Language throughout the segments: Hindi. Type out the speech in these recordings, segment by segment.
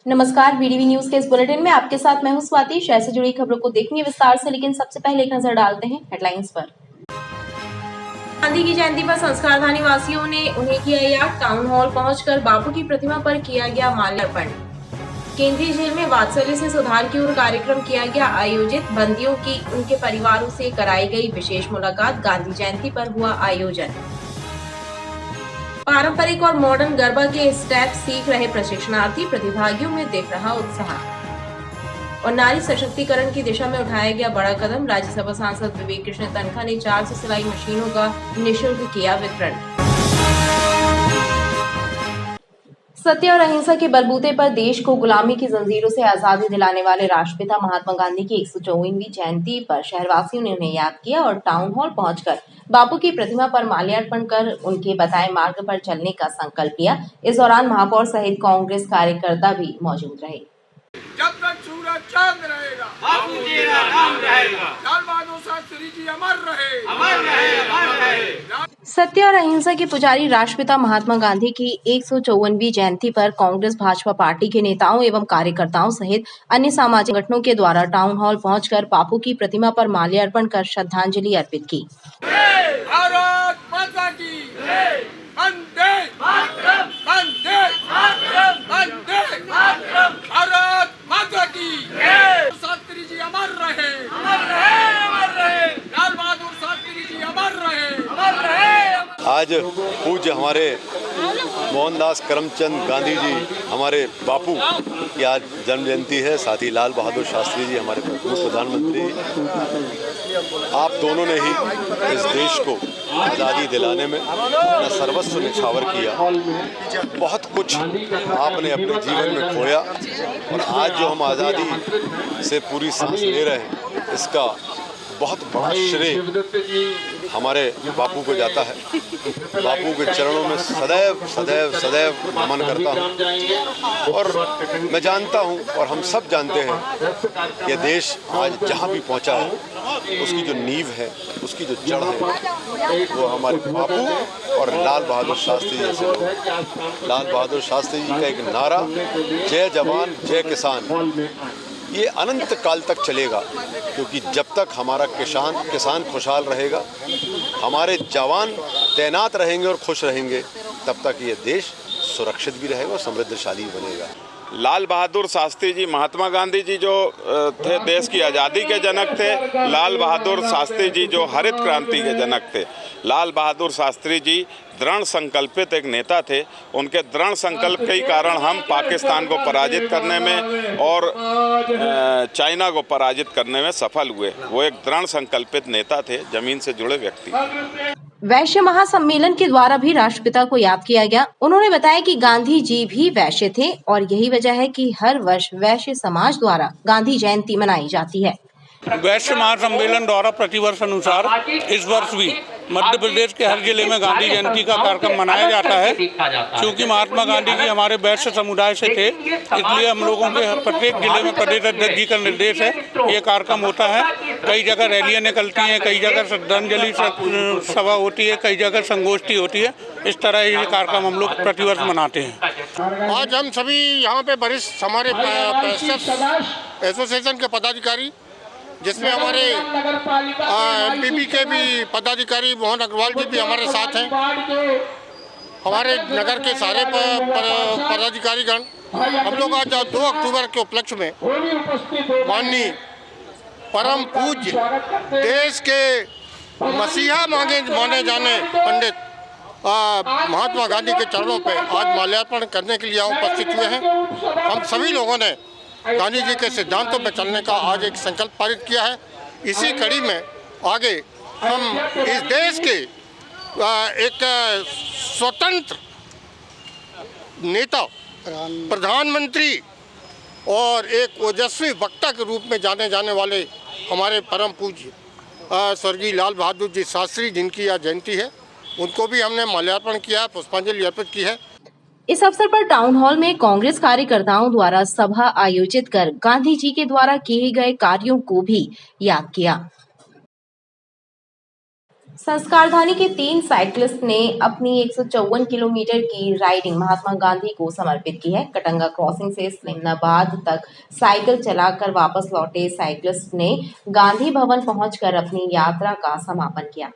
नमस्कार, बीडीवी न्यूज के इस बुलेटिन में आपके साथ मैं हूं स्वाति। शहर से जुड़ी खबरों को देखेंगे विस्तार से, लेकिन सबसे पहले एक नजर डालते हैं हेडलाइंस पर। गांधी की जयंती पर संस्कारधानी वासियों ने उन्हें किया याद। टाउन हॉल पहुंचकर बापू की प्रतिमा पर किया गया माल्यार्पण। केंद्रीय जेल में वात्सल्य से सुधार की ओर कार्यक्रम किया गया आयोजित। बंदियों की उनके परिवारों से कराई गई विशेष मुलाकात। गांधी जयंती पर हुआ आयोजन। पारंपरिक और मॉडर्न गरबा के स्टेप सीख रहे प्रशिक्षणार्थी, प्रतिभागियों में दिख रहा उत्साह। और नारी सशक्तिकरण की दिशा में उठाया गया बड़ा कदम। राज्यसभा सांसद विवेक कृष्ण तनखा ने 400 सिलाई मशीनों का निःशुल्क किया वितरण। सत्य और अहिंसा के बलबूते पर देश को गुलामी की जंजीरों से आजादी दिलाने वाले राष्ट्रपिता महात्मा गांधी की 154वीं जयंती पर शहरवासियों ने उन्हें याद किया और टाउन हॉल पहुंचकर बापू की प्रतिमा पर माल्यार्पण कर उनके बताए मार्ग पर चलने का संकल्प लिया। इस दौरान महापौर सहित कांग्रेस कार्यकर्ता भी मौजूद रहे। जब तक सूरज चांद रहेगा, बापू जी का नाम रहेगा। लाल बहादुर शास्त्री जी अमर रहे, अमर रहे, अमर रहे। सत्य और अहिंसा के पुजारी राष्ट्रपिता महात्मा गांधी की 154वीं जयंती पर कांग्रेस भाजपा पार्टी के नेताओं एवं कार्यकर्ताओं सहित अन्य सामाजिक संगठनों के द्वारा टाउन हॉल पहुंचकर बापू की प्रतिमा पर माल्यार्पण कर श्रद्धांजलि अर्पित की। भारत माता की वंदे मातरम, वंदे मातरम, वंदे मातरम। भारत माता की शास्त्री जी अमर रहे, अमर रहे, अमर रहे। लाल बहादुर शास्त्री जी अमर रहे, अमर रहे। आज पूज्य हमारे मोहनदास करमचंद गांधी जी, हमारे बापू की आज जन्म जयंती है। साथ ही लाल बहादुर शास्त्री जी, हमारे पूर्व प्रधानमंत्री, आप दोनों ने ही इस देश को आज़ादी दिलाने में अपना सर्वस्व निछावर किया। बहुत कुछ आपने अपने जीवन में खोया और आज जो हम आज़ादी से पूरी सांस ले रहे हैं, इसका बहुत बड़ा श्रेय हमारे बापू को जाता है। बापू के चरणों में सदैव सदैव सदैव नमन करता हूँ और मैं जानता हूँ और हम सब जानते हैं कि देश आज जहाँ भी पहुँचा है, उसकी जो नींव है, उसकी जो जड़ है, वो हमारे बापू और लाल बहादुर शास्त्री जैसे लोग। लाल बहादुर शास्त्री जी का एक नारा, जय जवान जय किसान, ये अनंत काल तक चलेगा, क्योंकि जब तक हमारा किसान खुशहाल रहेगा, हमारे जवान तैनात रहेंगे और खुश रहेंगे, तब तक ये देश सुरक्षित भी रहेगा और समृद्धशाली बनेगा। लाल बहादुर शास्त्री जी, महात्मा गांधी जी जो थे देश की आज़ादी के जनक थे। लाल बहादुर शास्त्री जी जो हरित क्रांति के जनक थे। लाल बहादुर शास्त्री जी दृढ़ संकल्पित एक नेता थे। उनके दृढ़ संकल्प के ही कारण हम पाकिस्तान को पराजित करने में और चाइना को पराजित करने में सफल हुए। वो एक दृढ़ संकल्पित नेता थे, जमीन से जुड़े व्यक्ति। वैश्य महासम्मेलन के द्वारा भी राष्ट्रपिता को याद किया गया। उन्होंने बताया कि गांधी जी भी वैश्य थे और यही वजह है कि हर वर्ष वैश्य समाज द्वारा गांधी जयंती मनाई जाती है। वैश्य महासम्मेलन द्वारा प्रतिवर्ष अनुसार इस वर्ष भी मध्य प्रदेश के हर जिले में गांधी जयंती का कार्यक्रम मनाया जाता है। क्योंकि महात्मा गांधी जी हमारे वैश्य समुदाय से थे, इसलिए हम लोगों के प्रत्येक जिले में प्रदेश अध्यक्ष जी का निर्देश है, ये कार्यक्रम होता है। कई जगह रैलियां निकलती हैं, कई जगह श्रद्धांजलि सभा होती है, कई जगह संगोष्ठी होती है। इस तरह ये कार्यक्रम हम लोग प्रतिवर्ष मनाते हैं। आज हम सभी यहाँ पे वरिष्ठ हमारे एसोसिएशन के पदाधिकारी, जिसमें हमारे एमपीपी के भी पदाधिकारी मोहन अग्रवाल जी भी हमारे साथ हैं, हमारे नगर के सारे पदाधिकारीगण, हम लोग आज 2 अक्टूबर के उपलक्ष्य में माननीय परम पूज्य देश के मसीहा माने जाने पंडित महात्मा गांधी के चरणों पे आज माल्यार्पण करने के लिए उपस्थित हुए हैं। हम सभी लोगों ने गांधी जी के सिद्धांतों पर चलने का आज एक संकल्प पारित किया है। इसी कड़ी में आगे हम इस देश के एक स्वतंत्र नेता, प्रधानमंत्री और एक ओजस्वी वक्ता के रूप में जाने जाने वाले हमारे परम पूज्य स्वर्गीय लाल बहादुर जी शास्त्री, जिनकी आज जयंती है, उनको भी हमने माल्यार्पण किया है, पुष्पांजलि अर्पित की है। इस अवसर पर टाउन हॉल में कांग्रेस कार्यकर्ताओं द्वारा सभा आयोजित कर गांधी जी के द्वारा किए गए कार्यों को भी याद किया। संस्कारधानी के 3 साइकिलिस्ट ने अपनी 154 किलोमीटर की राइडिंग महात्मा गांधी को समर्पित की है। कटंगा क्रॉसिंग से इस्लामाबाद तक साइकिल चलाकर वापस लौटे साइकिलिस्ट ने गांधी भवन पहुंचकर अपनी यात्रा का समापन किया।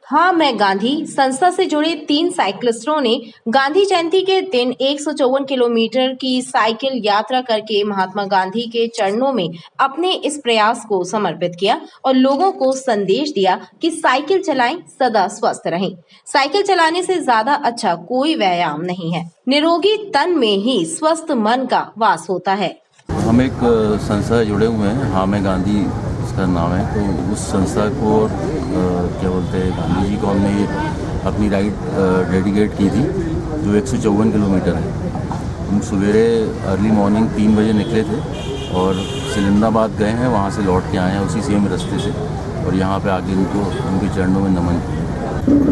हाँ मैं गांधी संस्था से जुड़े 3 साइकिलिस्टों ने गांधी जयंती के दिन 154 किलोमीटर की साइकिल यात्रा करके महात्मा गांधी के चरणों में अपने इस प्रयास को समर्पित किया और लोगों को संदेश दिया कि साइकिल चलाएं, सदा स्वस्थ रहें। साइकिल चलाने से ज्यादा अच्छा कोई व्यायाम नहीं है। निरोगी तन में ही स्वस्थ मन का वास होता है। हम एक संस्था से जुड़े हुए हैं, हाँ मैं गांधी इसका नाम है। तो उस संस्था को क्या बोलते हैं, गांधी जी को हमने अपनी राइड डेडिकेट की थी जो 154 किलोमीटर है। हम सवेरे अर्ली मॉर्निंग 3 बजे निकले थे और सिलंदाबाद गए हैं, वहाँ से लौट के आए हैं उसी सेम रास्ते से और यहाँ पे आके उनको उनके चरणों में नमन किया।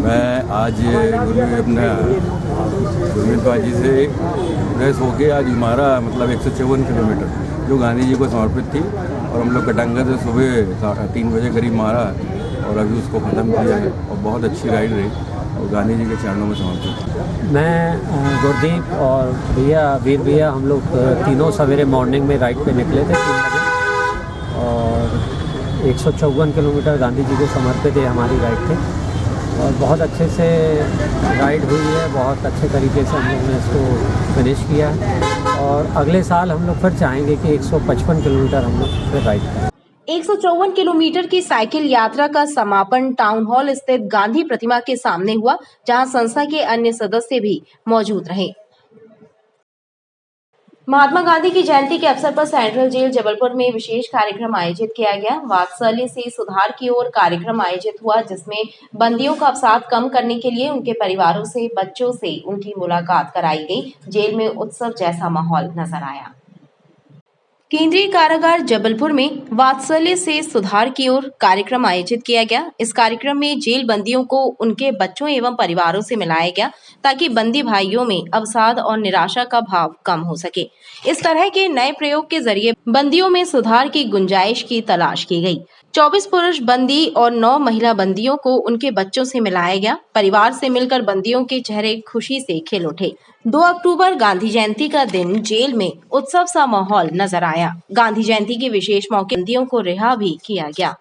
मैं आज अपना गुरमीत बाजी से रेस होके आज हमारा मतलब 154 किलोमीटर जो गांधी जी को समर्पित थी और हम लोग कटंगा से सुबह 3 बजे करीब मारा और अभी उसको ख़त्म किया है और बहुत अच्छी राइड रही और गांधी जी के चरणों में समर्पित। मैं गुरदीप और वीर भैया हम लोग तीनों सवेरे मॉर्निंग में राइड पे निकले थे 3 बजे और 154 किलोमीटर गांधी जी को समर्पित है हमारी राइड थे और बहुत अच्छे से राइड हुई है। बहुत अच्छे तरीके से हम लोग ने इसको फिनिश किया है और अगले साल हम लोग फिर चाहेंगे कि 155 किलोमीटर हम लोग फिर राइड करें। 154 किलोमीटर की साइकिल यात्रा का समापन टाउन हॉल स्थित गांधी प्रतिमा के सामने हुआ, जहां संस्था के अन्य सदस्य भी मौजूद रहे। महात्मा गांधी की जयंती के अवसर पर सेंट्रल जेल जबलपुर में विशेष कार्यक्रम आयोजित किया गया। वात्सल्य से सुधार की ओर कार्यक्रम आयोजित हुआ, जिसमें बंदियों का अवसाद कम करने के लिए उनके परिवारों से, बच्चों से उनकी मुलाकात कराई गई। जेल में उत्सव जैसा माहौल नजर आया। केंद्रीय कारागार जबलपुर में वात्सल्य से सुधार की ओर कार्यक्रम आयोजित किया गया। इस कार्यक्रम में जेल बंदियों को उनके बच्चों एवं परिवारों से मिलाया गया ताकि बंदी भाइयों में अवसाद और निराशा का भाव कम हो सके। इस तरह के नए प्रयोग के जरिए बंदियों में सुधार की गुंजाइश की तलाश की गई। 24 पुरुष बंदी और 9 महिला बंदियों को उनके बच्चों से मिलाया गया। परिवार से मिलकर बंदियों के चेहरे खुशी से खिल उठे। 2 अक्टूबर गांधी जयंती का दिन जेल में उत्सव सा माहौल नजर आया। गांधी जयंती के विशेष मौके बंदियों को रिहा भी किया गया।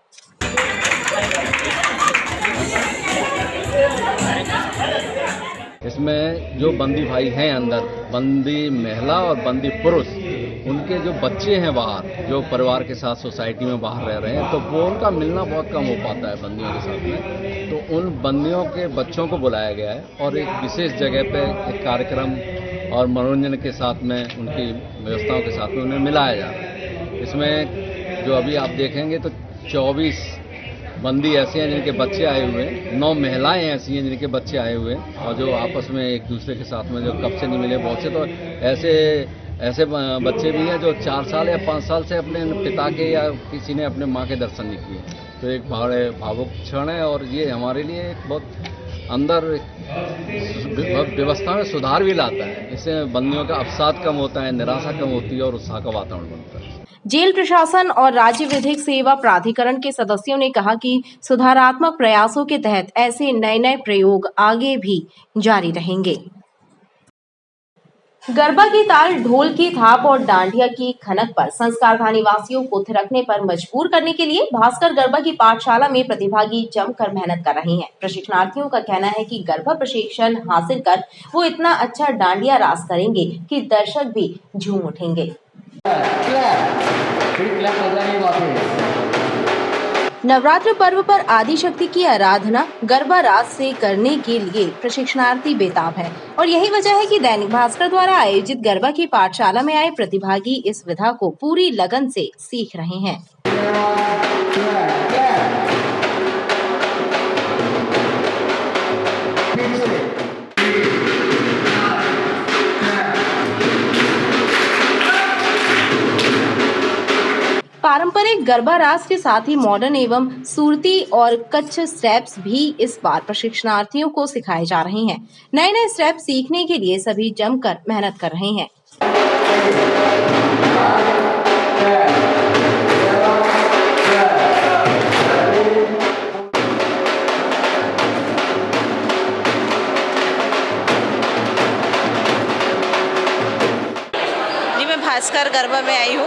इसमें जो बंदी भाई हैं अंदर, बंदी महिला और बंदी पुरुष, उनके जो बच्चे हैं बाहर, जो परिवार के साथ सोसाइटी में बाहर रह रहे हैं, तो वो उनका मिलना बहुत कम हो पाता है बंदियों के साथ में। तो उन बंदियों के बच्चों को बुलाया गया है और एक विशेष जगह पे एक कार्यक्रम और मनोरंजन के साथ में उनकी व्यवस्थाओं के साथ में उन्हें मिलाया जा रहा है। इसमें जो अभी आप देखेंगे तो 24 बंदी ऐसे हैं जिनके बच्चे आए हुए हैं, 9 महिलाएं ऐसी हैं जिनके बच्चे आए हुए हैं और जो आपस में एक दूसरे के साथ में जो कब से नहीं मिले, बहुत से तो ऐसे बच्चे भी हैं जो 4 साल या 5 साल से अपने पिता के या किसी ने अपने माँ के दर्शन नहीं किए। तो एक बड़े भावुक क्षण है और ये हमारे लिए एक बहुत अंदर व्यवस्था में सुधार भी लाता है। इससे बंदियों का अवसाद कम होता है, निराशा कम होती है और उत्साह का वातावरण बनता है। जेल प्रशासन और राज्य विधिक सेवा प्राधिकरण के सदस्यों ने कहा कि सुधारात्मक प्रयासों के तहत ऐसे नए प्रयोग आगे भी जारी रहेंगे। गरबा की ताल, ढोल की थाप और डांडिया की खनक पर संस्कारधानी वासियों को थिरकने पर मजबूर करने के लिए भास्कर गरबा की पाठशाला में प्रतिभागी जमकर मेहनत कर रहे हैं। प्रशिक्षणार्थियों का कहना है कि गरबा प्रशिक्षण हासिल कर वो इतना अच्छा डांडिया रास करेंगे कि दर्शक भी झूम उठेंगे। नवरात्र पर्व पर आदि शक्ति की आराधना गरबा रास से करने के लिए प्रशिक्षणार्थी बेताब है और यही वजह है कि दैनिक भास्कर द्वारा आयोजित गरबा की पाठशाला में आए प्रतिभागी इस विधा को पूरी लगन से सीख रहे हैं। पारंपरिक गरबा रास के साथ ही मॉडर्न एवं सूरती और कच्छ स्टेप्स भी इस बार प्रशिक्षणार्थियों को सिखाए जा रहे हैं। नए स्टेप सीखने के लिए सभी जमकर मेहनत कर रहे हैं। खासकर गरबा में आई हूँ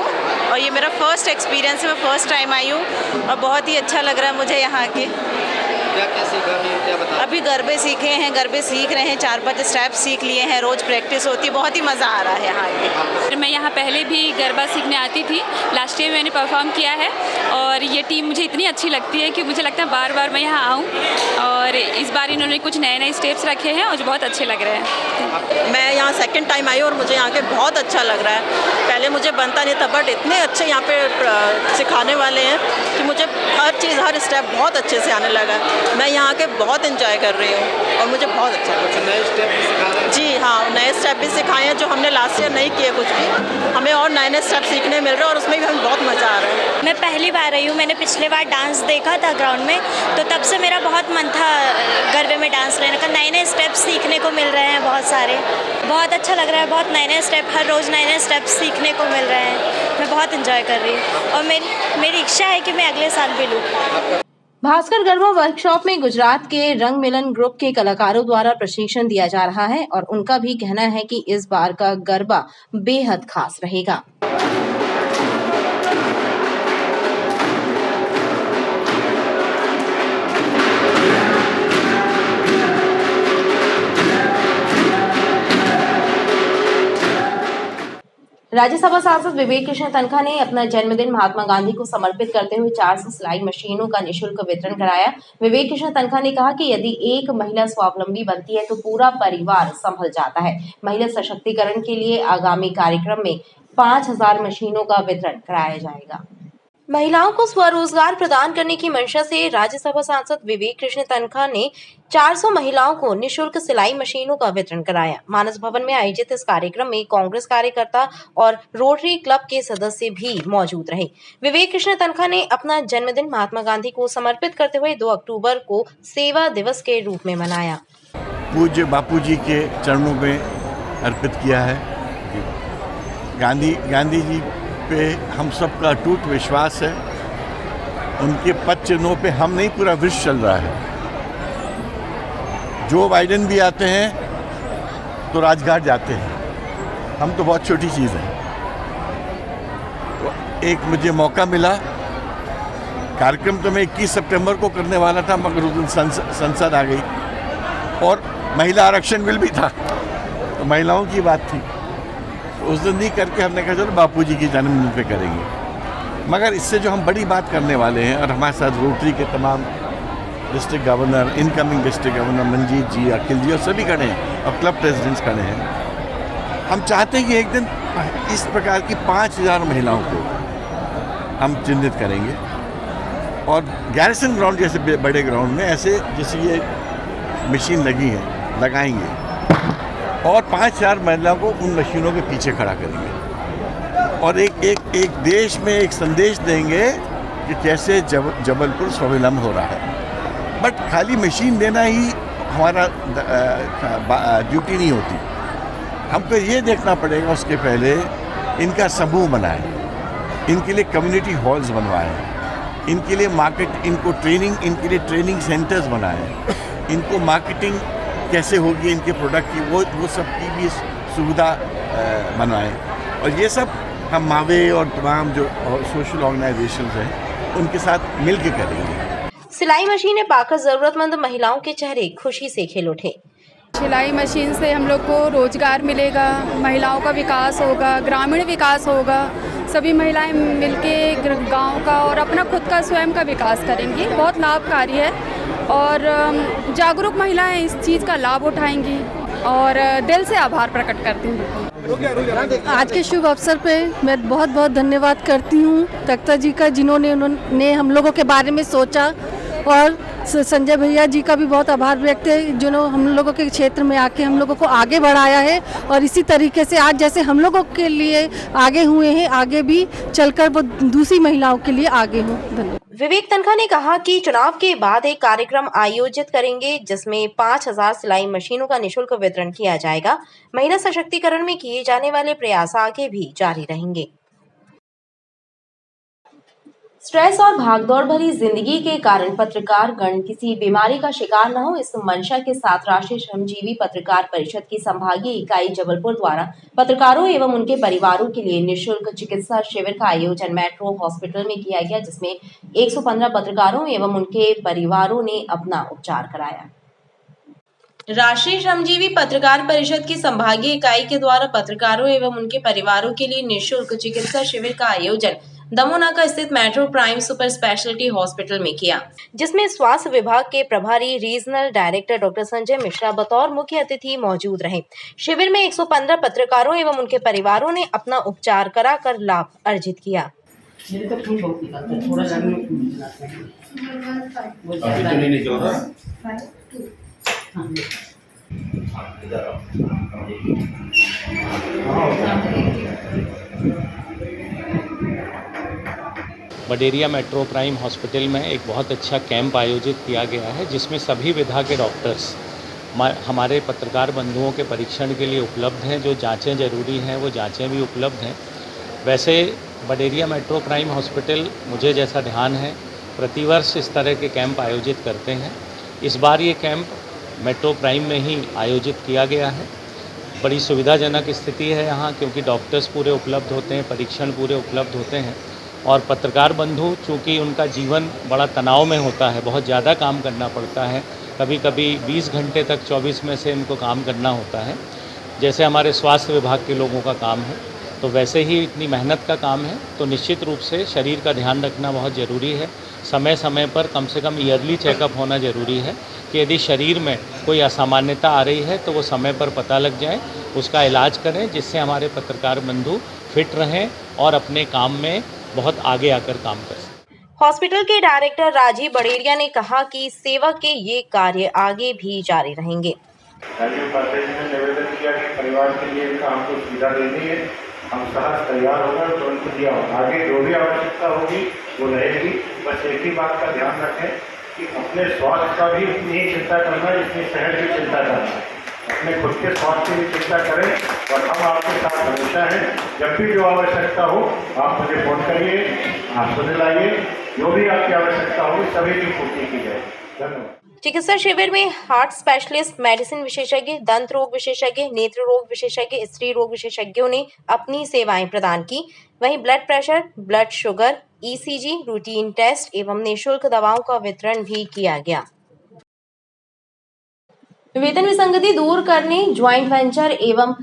और ये मेरा फर्स्ट एक्सपीरियंस है, मैं फर्स्ट टाइम आई हूँ और बहुत ही अच्छा लग रहा है मुझे यहाँ के। क्या क्या सीखा है, क्या बता? अभी गरबे सीखे हैं, गरबे सीख रहे हैं, 4-5 स्टेप सीख लिए हैं, रोज़ प्रैक्टिस होती है, बहुत ही मज़ा आ रहा है यहाँ के। मैं यहाँ पहले भी गरबा सीखने आती थी, लास्ट ईयर मैंने परफॉर्म किया है और ये टीम मुझे इतनी अच्छी लगती है कि मुझे लगता है बार बार मैं यहाँ आऊँ और इस बार इन्होंने कुछ नए नए स्टेप्स रखे हैं और जो बहुत अच्छे लग रहे हैं। मैं यहाँ सेकंड टाइम आई और मुझे यहाँ के बहुत अच्छा लग रहा है। पहले मुझे बनता नहीं था बट इतने अच्छे यहाँ पे सिखाने वाले हैं कि मुझे हर चीज़, हर स्टेप बहुत अच्छे से आने लगा। मैं यहाँ के बहुत एंजॉय कर रही हूँ और मुझे बहुत अच्छा लगा। नए स्टेप भी सिखा रहे हैं? जी हाँ, नए स्टेप भी सिखाए हैं जो हमने लास्ट ईयर नहीं किए कुछ भी, हमें और नए नए स्टेप सीखने मिल रहे हैं और उसमें भी हमें बहुत मज़ा आ रहा है। मैं पहली बार आई हूँ, मैंने पिछले बार डांस देखा था ग्राउंड में, तो तब से मेरा बहुत मन था गरबे में डांस लेने का। नए नए स्टेप सीखने को मिल रहे हैं बहुत सारे, बहुत अच्छा लग रहा है। बहुत नए नए स्टेप, हर रोज़ नए नए स्टेप सीखने को मिल रहे हैं। मैं बहुत एंजॉय कर रही हूँ और मेरी इच्छा है कि मैं अगले साल भी लूँ। भास्कर गरबा वर्कशॉप में गुजरात के रंग मिलन ग्रुप के कलाकारों द्वारा प्रशिक्षण दिया जा रहा है और उनका भी कहना है कि इस बार का गरबा बेहद खास रहेगा। राज्यसभा सांसद विवेक कृष्ण तनखा ने अपना जन्मदिन महात्मा गांधी को समर्पित करते हुए 400 सिलाई मशीनों का निःशुल्क वितरण कराया। विवेक कृष्ण तनखा ने कहा कि यदि एक महिला स्वावलंबी बनती है तो पूरा परिवार संभल जाता है। महिला सशक्तिकरण के लिए आगामी कार्यक्रम में 5000 मशीनों का वितरण कराया जाएगा। महिलाओं को स्वरोजगार प्रदान करने की मंशा से राज्यसभा सांसद विवेक कृष्ण तनखा ने 400 महिलाओं को निःशुल्क सिलाई मशीनों का वितरण कराया। मानस भवन में आयोजित इस कार्यक्रम में कांग्रेस कार्यकर्ता और रोटरी क्लब के सदस्य भी मौजूद रहे। विवेक कृष्ण तनखा ने अपना जन्मदिन महात्मा गांधी को समर्पित करते हुए 2 अक्टूबर को सेवा दिवस के रूप में मनाया। पूज्य बापू जी के चरणों में अर्पित किया है। गांधी जी पे हम सबका अटूट विश्वास है। उनके पद चिन्हों पे हम नहीं, पूरा विश्व चल रहा है। जो बाइडेन भी आते हैं तो राजघाट जाते हैं, हम तो बहुत छोटी चीज़ है। तो एक मुझे मौका मिला, कार्यक्रम तो मैं 21 सितंबर को करने वाला था मगर उस दिन संसद आ गई और महिला आरक्षण बिल भी था, तो महिलाओं की बात थी, तो उस दिन नहीं करके हमने कहा चलो बापू जी की जन्मदिन पे करेंगे। मगर इससे जो हम बड़ी बात करने वाले हैं और हमारे साथ रोटरी के तमाम district governor, incoming district governor Manjeet ji, Akhil ji और सभी खड़े हैं और क्लब प्रेसिडेंट्स खड़े हैं। हम चाहते हैं कि एक दिन इस प्रकार की 5000 महिलाओं को हम चिन्हित करेंगे और गैरिसन ग्राउंड जैसे बड़े ग्राउंड में ऐसे जैसे ये मशीन लगी है लगाएंगे और 5000 महिलाओं को उन मशीनों के पीछे खड़ा करेंगे और एक देश में एक संदेश देंगे कि कैसे जबलपुर स्वावलंबन हो रहा है। बट खाली मशीन देना ही हमारा ड्यूटी नहीं होती, हमको ये देखना पड़ेगा उसके पहले इनका समूह बनाएं, इनके लिए कम्युनिटी हॉल्स बनवाएं, इनके लिए इनके लिए ट्रेनिंग सेंटर्स बनाएं, इनको मार्केटिंग कैसे होगी इनके प्रोडक्ट की वो सब की भी सुविधा बनाएं। और ये सब हम मावे और तमाम जो सोशल ऑर्गेनाइजेशंस हैं उनके साथ मिल के करेंगे। सिलाई मशीनें पाकर जरूरतमंद महिलाओं के चेहरे खुशी से खिल उठे। सिलाई मशीन से हम लोग को रोजगार मिलेगा, महिलाओं का विकास होगा, ग्रामीण विकास होगा। सभी महिलाएं मिलके गांव का और अपना खुद का स्वयं का विकास करेंगी। बहुत लाभकारी है और जागरूक महिलाएं इस चीज़ का लाभ उठाएंगी और दिल से आभार प्रकट करती हूँ। आज के शुभ अवसर पे मैं बहुत बहुत धन्यवाद करती हूँ तख्ता जी का, जिन्होंने हम लोगों के बारे में सोचा, और संजय भैया जी का भी बहुत आभार व्यक्त है जिन्होंने हम लोगों के क्षेत्र में आके हम लोगों को आगे बढ़ाया है और इसी तरीके से आज जैसे हम लोगों के लिए आगे हुए हैं, आगे भी चलकर वो दूसरी महिलाओं के लिए आगे हों। धन्यवाद। विवेक तनखा ने कहा कि चुनाव के बाद एक कार्यक्रम आयोजित करेंगे जिसमें 5000 सिलाई मशीनों का निःशुल्क वितरण किया जाएगा। महिला सशक्तिकरण में किए जाने वाले प्रयास आगे भी जारी रहेंगे। स्ट्रेस और भागदौड़ भरी जिंदगी के कारण पत्रकार गण किसी बीमारी का शिकार न हो, इस मंशा के साथ राष्ट्रीय श्रमजीवी पत्रकार परिषद की संभागीय इकाई जबलपुर द्वारा पत्रकारों एवं उनके परिवारों के लिए निःशुल्क चिकित्सा शिविर का आयोजन मेट्रो हॉस्पिटल में किया गया, जिसमें 115 पत्रकारों एवं उनके परिवारों ने अपना उपचार कराया। राष्ट्रीय श्रमजीवी पत्रकार परिषद की संभागीय इकाई के द्वारा पत्रकारों एवं उनके परिवारों के लिए निःशुल्क चिकित्सा शिविर का आयोजन दमोनाका स्थित metro prime super speciality hospital में किया, जिसमें स्वास्थ्य विभाग के प्रभारी regional director doctor Sanjay Mishra बतौर मुख्य अतिथि मौजूद रहे। शिविर में 115 पत्रकारों एवं उनके परिवारों ने अपना उपचार कराकर लाभ अर्जित किया। बडेरिया मेट्रो प्राइम हॉस्पिटल में एक बहुत अच्छा कैंप आयोजित किया गया है, जिसमें सभी विधा के डॉक्टर्स हमारे पत्रकार बंधुओं के परीक्षण के लिए उपलब्ध हैं। जो जांचें ज़रूरी हैं वो जांचें भी उपलब्ध हैं। वैसे बडेरिया मेट्रो प्राइम हॉस्पिटल, मुझे जैसा ध्यान है, प्रतिवर्ष इस तरह के कैंप आयोजित करते हैं। इस बार ये कैंप मेट्रो प्राइम में ही आयोजित किया गया है। बड़ी सुविधाजनक स्थिति है यहाँ, क्योंकि डॉक्टर्स पूरे उपलब्ध होते हैं, परीक्षण पूरे उपलब्ध होते हैं और पत्रकार बंधु चूँकि उनका जीवन बड़ा तनाव में होता है, बहुत ज़्यादा काम करना पड़ता है, कभी कभी 20 घंटे तक 24 में से इनको काम करना होता है, जैसे हमारे स्वास्थ्य विभाग के लोगों का काम है, तो वैसे ही इतनी मेहनत का काम है। तो निश्चित रूप से शरीर का ध्यान रखना बहुत ज़रूरी है। समय समय पर कम से कम ईयरली चेकअप होना ज़रूरी है कि यदि शरीर में कोई असामान्यता आ रही है तो वो समय पर पता लग जाए, उसका इलाज करें, जिससे हमारे पत्रकार बंधु फिट रहें और अपने काम में बहुत आगे आकर काम कर सकें। हॉस्पिटल के डायरेक्टर राजीव बड़ेरिया ने कहा कि सेवा के ये कार्य आगे भी जारी रहेंगे। राजीव पात्रे जी ने निवेदन किया कि परिवार के लिए हमको सुविधा देनी है, हम सहज तैयार होगा तो उनको दिया होगा। आगे जो भी आवश्यकता होगी वो रहेगी। बस एक ही बात का ध्यान रखें कि अपने स्वास्थ्य का भी उतनी ही चिंता करना है जितनी शहर की चिंता करना है। अपने खुद के स्वास्थ्य की भी चिंता करें और हम आपके साथ हमेशा हैं। जब भी जो आवश्यकता हो आप मुझे फोन करिए, आप सुन लाइए, जो भी आपकी आवश्यकता होगी सभी की पूर्ति की जाए। धन्यवाद। चिकित्सा शिविर में हार्ट स्पेशलिस्ट, मेडिसिन विशेषज्ञ, दंत रोग विशेषज्ञ, नेत्र रोग विशेषज्ञ, स्त्री रोग विशेषज्ञों ने अपनी सेवाएं प्रदान की। वहीं blood pressure, blood sugar, ECG, routine test एवं निःशुल्क दवाओं का वितरण भी किया गया। वेतन विसंगति दूर करने, ज्वाइंट वेंचर एवं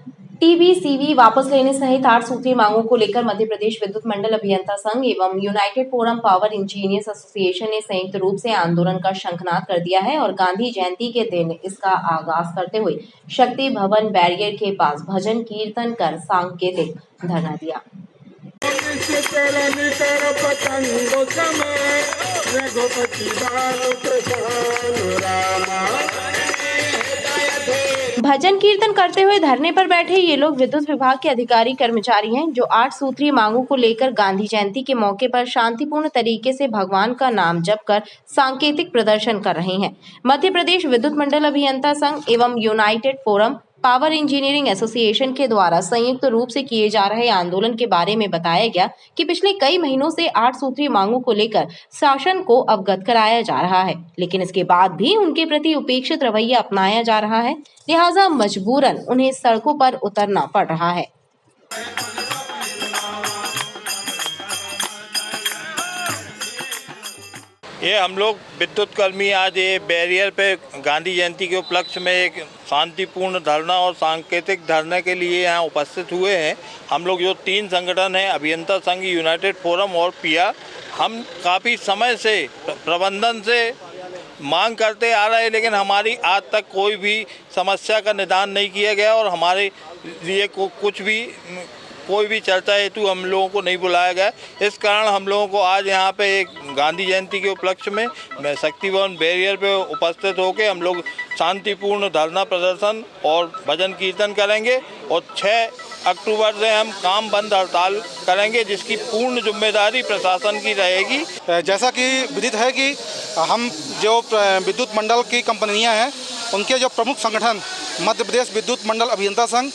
टीबीसीवी वापस लेने सहित 8 सूत्रीय मांगों को लेकर मध्य प्रदेश विद्युत मंडल अभियंता संघ एवं United forum power engineers association ने संयुक्त रूप से आंदोलन का शंखनाद कर दिया है और गांधी जयंती के दिन इसका आगाज करते हुए शक्ति भवन बैरियर के पास भजन कीर्तन कर सांकेतिक धरना दिया। भजन कीर्तन करते हुए धरने पर बैठे ये लोग विद्युत विभाग के अधिकारी कर्मचारी हैं, जो 8 सूत्रीय मांगों को लेकर गांधी जयंती के मौके पर शांतिपूर्ण तरीके से भगवान का नाम जप कर सांकेतिक प्रदर्शन कर रहे हैं। मध्य प्रदेश विद्युत मंडल अभियंता संघ एवं United forum power engineering association के द्वारा संयुक्त रूप से किए जा रहे आंदोलन के बारे में बताया गया कि पिछले कई महीनों से 8 सूत्रीय मांगों को लेकर शासन को अवगत कराया जा रहा है, लेकिन इसके बाद भी उनके प्रति उपेक्षित रवैया अपनाया जा रहा है, लिहाजा मजबूरन उन्हें सड़कों पर उतरना पड़ रहा है। ये हम लोग विद्युत कर्मी आज ये बैरियर पे गांधी जयंती के उपलक्ष्य में एक शांतिपूर्ण धरना और सांकेतिक धरने के लिए यहाँ उपस्थित हुए हैं। हम लोग जो 3 संगठन हैं, अभियंता संघ, यूनाइटेड फोरम और पिया, हम काफ़ी समय से प्रबंधन से मांग करते आ रहे हैं, लेकिन हमारी आज तक कोई भी समस्या का निदान नहीं किया गया और हमारे लिए कोई भी चर्चा हेतु हम लोगों को नहीं बुलाया गया। इस कारण हम लोगों को आज यहाँ पे एक गांधी जयंती के उपलक्ष्य में शक्ति भवन बैरियर पे उपस्थित होकर हम लोग शांतिपूर्ण धरना प्रदर्शन और भजन कीर्तन करेंगे और 6 अक्टूबर से हम काम बंद हड़ताल करेंगे, जिसकी पूर्ण जिम्मेदारी प्रशासन की रहेगी। जैसा कि विदित है कि हम जो विद्युत मंडल की कंपनियां हैं, उनके जो प्रमुख संगठन मध्य प्रदेश विद्युत मंडल अभियंता संघ,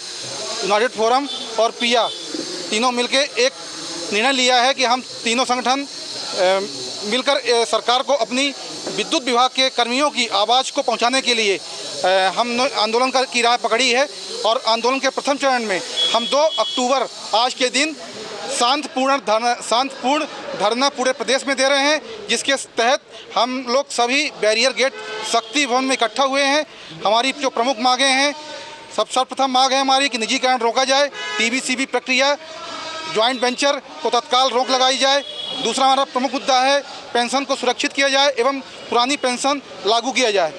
यूनाइटेड फोरम और पिया, तीनों मिलके एक निर्णय लिया है कि हम तीनों संगठन मिलकर सरकार को अपनी विद्युत विभाग के कर्मियों की आवाज़ को पहुंचाने के लिए हम आंदोलन की राह पकड़ी है। और आंदोलन के प्रथम चरण में हम 2 अक्टूबर आज के दिन शांतिपूर्ण धरना पूरे प्रदेश में दे रहे हैं, जिसके तहत हम लोग सभी बैरियर गेट शक्ति भवन में इकट्ठा हुए हैं। हमारी जो प्रमुख मांगें हैं, सर्वप्रथम मांग है हमारी कि निजीकरण रोका जाए, टीबीसीबी प्रक्रिया ज्वाइंट वेंचर को तत्काल रोक लगाई जाए। दूसरा हमारा प्रमुख मुद्दा है पेंशन को सुरक्षित किया जाए एवं पुरानी पेंशन लागू किया जाए।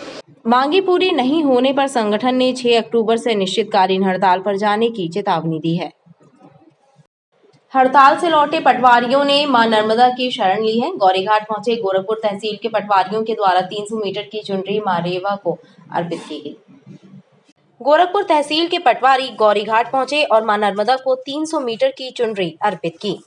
मांगी पूरी नहीं होने पर संगठन ने 6 अक्टूबर से निश्चितकालीन हड़ताल पर जाने की चेतावनी दी है। हड़ताल से लौटे पटवारियों ने मां नर्मदा की शरण ली है। गौरीघाट पहुंचे गोरखपुर तहसील के पटवारियों के द्वारा 300 मीटर की चुनरी मां रेवा को अर्पित की गई। गोरखपुर तहसील के पटवारी गौरीघाट पहुंचे और मां नर्मदा को 300 मीटर की चुनरी अर्पित की।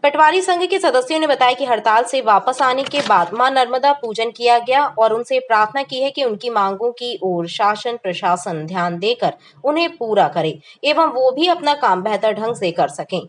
पटवारी संघ के सदस्यों ने बताया कि हड़ताल से वापस आने के बाद मां नर्मदा पूजन किया गया और उनसे प्रार्थना की है कि उनकी मांगों की ओर शासन प्रशासन ध्यान देकर उन्हें पूरा करे एवं वो भी अपना काम बेहतर ढंग से कर सकें।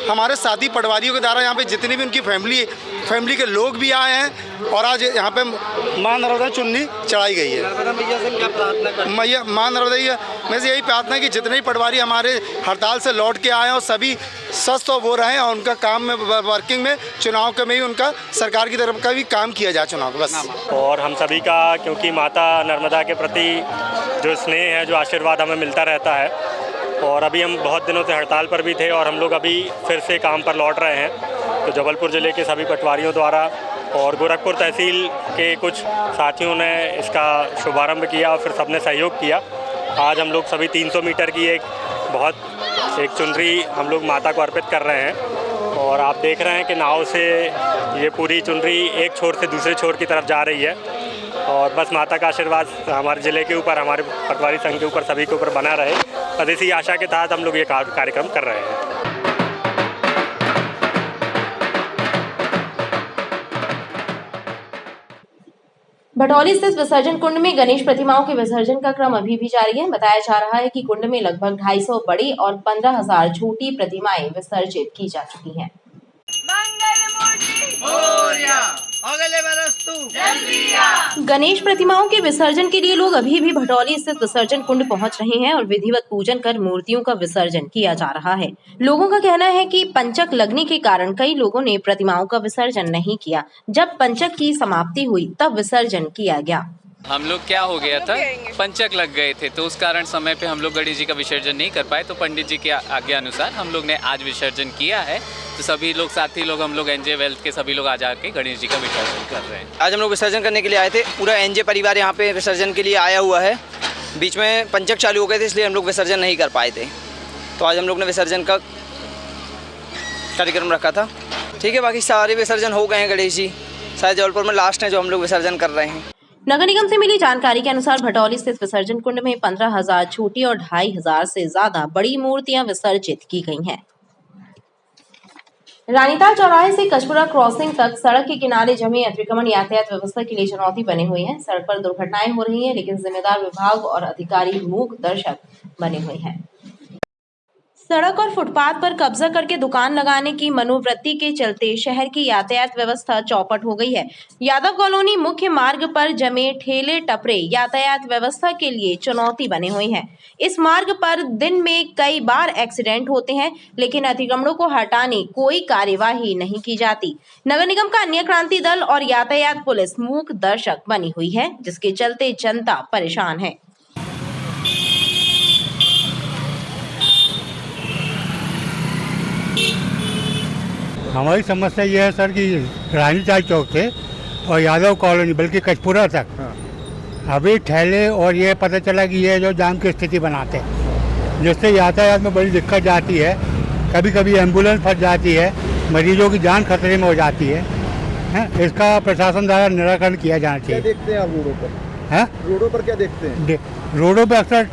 हमारे साथी पटवारियों के द्वारा यहाँ पे जितने भी उनकी फैमिली के लोग भी आए हैं और आज यहाँ पे मां नर्मदा चुन्नी चढ़ाई गई है। मैया से क्या प्रार्थना करते? मां नर्मदा में से यही प्रार्थना है कि जितने भी पटवारी हमारे हड़ताल से लौट के आए हैं और सभी स्वस्थ हो रहे और उनका काम में वर्किंग में चुनाव के में ही उनका सरकार की तरफ का भी काम किया जाए चुनाव का बस। और हम सभी का क्योंकि माता नर्मदा के प्रति जो स्नेह है, जो आशीर्वाद हमें मिलता रहता है और अभी हम बहुत दिनों से हड़ताल पर भी थे और हम लोग अभी फिर से काम पर लौट रहे हैं। तो जबलपुर ज़िले के सभी पटवारियों द्वारा और गोरखपुर तहसील के कुछ साथियों ने इसका शुभारंभ किया और फिर सबने सहयोग किया। आज हम लोग सभी 300 मीटर की एक चुनरी हम लोग माता को अर्पित कर रहे हैं और आप देख रहे हैं कि नाव से ये पूरी चुनरी एक छोर से दूसरे छोर की तरफ जा रही है और बस माता का आशीर्वाद हमारे ज़िले के ऊपर, हमारे पटवारी संघ के ऊपर, सभी के ऊपर बना रहे। बस इसी आशा के तहत हम लोग ये कार्यक्रम कर रहे हैं। भटौली स्थित विसर्जन कुंड में गणेश प्रतिमाओं के विसर्जन का क्रम अभी भी जारी है। बताया जा रहा है कि कुंड में लगभग 250 बड़ी और 15,000 छोटी प्रतिमाएं विसर्जित की जा चुकी हैं। गणेश प्रतिमाओं के विसर्जन के लिए लोग अभी भी भटौली स्थित विसर्जन कुंड पहुंच रहे हैं और विधिवत पूजन कर मूर्तियों का विसर्जन किया जा रहा है। लोगों का कहना है कि पंचक लगने के कारण कई लोगों ने प्रतिमाओं का विसर्जन नहीं किया। जब पंचक की समाप्ति हुई तब विसर्जन किया गया। हम लोग क्या हो गया था, पंचक लग गए थे तो उस कारण समय पे हम लोग गणेश जी का विसर्जन नहीं कर पाए। तो पंडित जी के आज्ञा अनुसार हम लोग ने आज विसर्जन किया है। तो सभी लोग साथी लोग हम लोग एनजे वेल्थ के सभी लोग आज आके गणेश जी का विसर्जन कर रहे हैं। आज हम लोग विसर्जन करने के लिए आए थे। पूरा एनजे परिवार यहाँ पे विसर्जन के लिए आया हुआ है। बीच में पंचक चालू हो गए थे इसलिए हम लोग विसर्जन नहीं कर पाए थे। तो आज हम लोग ने विसर्जन का कार्यक्रम रखा था। ठीक है, बाकी सारे विसर्जन हो गए हैं गणेश जी। शायद जबलपुर में लास्ट है जो हम लोग विसर्जन कर रहे हैं। नगर निगम से मिली जानकारी के अनुसार भटौली स्थित विसर्जन कुंड में 15,000 छोटी और 2,500 से ज्यादा बड़ी मूर्तियां विसर्जित की गई हैं। रानीताल चौराहे से कचपुरा क्रॉसिंग तक सड़क के किनारे जमे अतिक्रमण यातायात व्यवस्था के लिए चुनौती बने हुए हैं। सड़क पर दुर्घटनाएं हो रही हैं, लेकिन जिम्मेदार विभाग और अधिकारी मूक दर्शक बने हुए हैं। सड़क और फुटपाथ पर कब्जा करके दुकान लगाने की मनोवृत्ति के चलते शहर की यातायात व्यवस्था चौपट हो गई है। यादव कॉलोनी मुख्य मार्ग पर जमे ठेले टपरे यातायात व्यवस्था के लिए चुनौती बने हुए हैं। इस मार्ग पर दिन में कई बार एक्सीडेंट होते हैं, लेकिन अतिक्रमणों को हटाने कोई कार्यवाही नहीं की जाती। नगर निगम का अन्य क्रांति दल और यातायात पुलिस मूक दर्शक बनी हुई है, जिसके चलते जनता परेशान है। हमारी समस्या ये है सर कि रानीताल चौक से और यादव कॉलोनी बल्कि कचपुरा तक अभी ठेले और ये पता चला कि ये जो जाम की स्थिति बनाते हैं, जिससे यातायात में बड़ी दिक्कत जाती है। कभी कभी एम्बुलेंस फंस जाती है, मरीजों की जान खतरे में हो जाती है। इसका प्रशासन द्वारा निराकरण किया जाना चाहिए। क्या देखते हैं आप रोडों पर? रोडों पर क्या देखते हैं? रोडों पर अक्सर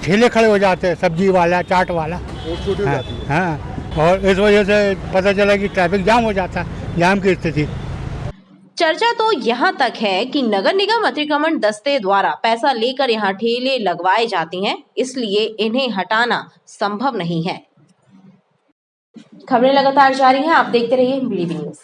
ठेले खड़े हो जाते हैं, सब्जी वाला, चाट वाला। छोटी हो जाती है। हाँ, और इस वजह से पता चला कि ट्रैफिक जाम हो जाता है, जाम की स्थिति। चर्चा तो यहाँ तक है कि नगर निगम अतिक्रमण दस्ते द्वारा पैसा लेकर यहाँ ठेले लगवाए जाती हैं, इसलिए इन्हें हटाना संभव नहीं है। खबरें लगातार जारी हैं, आप देखते रहिए BDV न्यूज़।